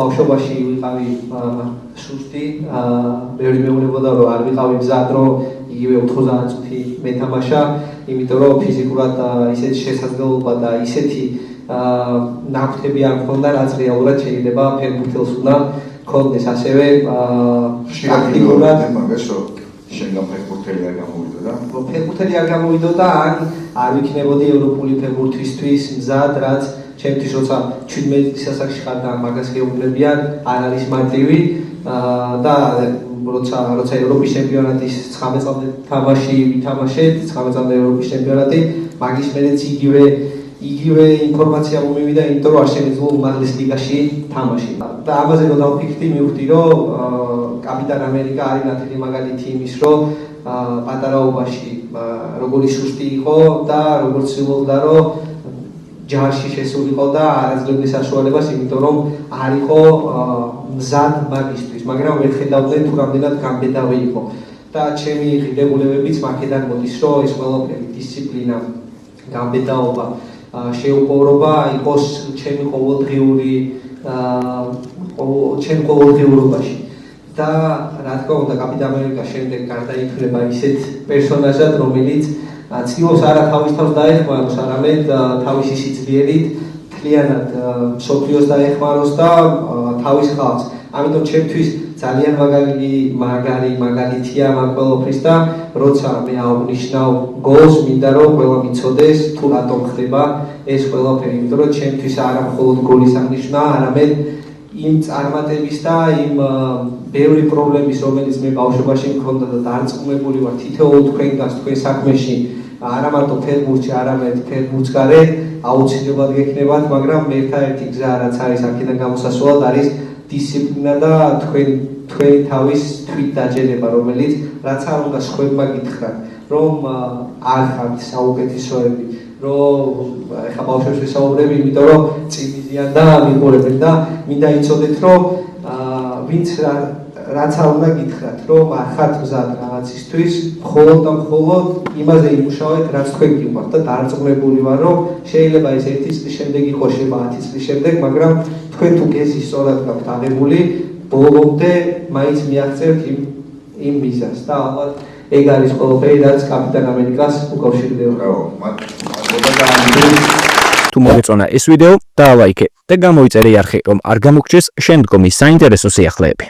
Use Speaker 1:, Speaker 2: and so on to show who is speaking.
Speaker 1: ბავშვობაში ვიყავი სუსტი, ბევრი მეუბნებოდა რომ არ ვიყავი მზად რომ იგივე 90 წუთი მეთამაშა, იმიტომ რომ ფიზიკურად ისეთი შესაძლებლობა და ისეთი ნაკვთები არ მქონდა, რაც რეალურად შეიძლება ფეხბურთელს უნდა ქონდეს ასევე ტაქტიკურად
Speaker 2: მაგას რომ შენგან ფეხბურთელი არ გამოვიდოდა?
Speaker 1: ფეხბურთელი არ გამოვიდოდა, ან არ ვიქნებოდი ევროპული ფეხბურთისთვის მზად, რაც ჩემთვის როცა 17 წელს ხარ მაგას გეუბნებიან, არ არის მარტივი და როცა ევროპის ჩემპიონატის 19 წლამდე თამაში ვითამაშეთ, 19 წლამდე ევროპის ჩემპიონატი, მაგის მერეც იგივე ინფორმაცია მომივიდა, იმიტომ რომ არ შემეძლო უმაღლეს ლიგაში თამაში. და ამაზე რომ დავფიქრდი, მივხვდი რომ კაპიტან ამერიკა არის ნათელი მაგალითი იმის, რომ პატარაობაში როგორი სუსტი იყო და როგორ ცდილობდა რომ ჯარში შესულიყო და არ აძლევდა საშუალებას, იმიტომ რომ არ იყო მზად მაგისთვის, მაგრამ ვერ ხედავდნენ თუ რამდენად გამბედავი იყო. და ჩემი ღირებულებებიც მაგედან მოდის, რომ ეს ყველაფერი დისციპლინა, გამბედაობა, შეუპოვრობა იყოს ჩემი ყოველდღიურობაში. და რა თქმა უნდა, კაპიტან ამერიკა შემდეგ გარდაიცვალა ისეთ პერსონაჟად, რომელიც ცდილობს არა თავის თავს დაეხმაროს, არამედ თავისი სიძლიერით მთლიანად მსოფლიოს დაეხმაროს და თავის ხალხს. ამიტომ ჩემთვის ძალიან მაგალითია ამ ყველაფრის და როცა მე აღნიშნავ გოლს, მინდა რომ ყველა მიცოდეს თუ რატომ ხდება ეს ყველაფერი, იმიტომ რომ ჩემთვის არა მხოლოდ გოლის აღნიშვნა, არამედ იმ წარმატების და იმ ბევრი პრობლემის, რომელიც მე ბავშვობაში მქონდა და დარწმუნებული ვარ თითოეულ თქვენგანს თქვენ საქმეში, არა მარტო ფეხბურთში, არამედ ფეხბურთს გარეთ აუცილებლად გექნებათ, მაგრამ ერთადერთი გზა რაც არის აქედან გამოსასვლელად არის დისციპლინა და თქვენი თავის თვითდაჯერება, რომელიც რაც არ უნდა სხვებმა გითხრათ, რომ არ ხართ საუკეთესოები, რომ ეხლა ბავშვებს ვისაუბრები, იმიტომ რომ წინიზიან და მიყურებენ და მინდა იცოდეთ, რომ ვინც რაც არ უნდა გითხრათ, რომ არ ხართ მზად რაღაცისთვის, მხოლოდ და მხოლოდ იმაზე იმუშავეთ, რაც თქვენ გიყვართ და დარწმუნებული ვარ, რომ შეიძლება ეს 1 წლის შემდეგ იყოს, შეიძლება 10 წლის შემდეგ, მაგრამ თქვენ თუ გეზი სწორად გაქვთ აღებული, ბოლომდე მაინც მიაღწევთ იმ მიზანს და ალბათ ეგ არის ყველაფერი, რაც კაპიტან ამერიკას უკავშირდება.
Speaker 3: თუ მოგეწონა ეს ვიდეო, დაალაიქე და გამოიწერე არხი, რომ არ გამოგჩეს შემდგომი საინტერესო სიახლეები.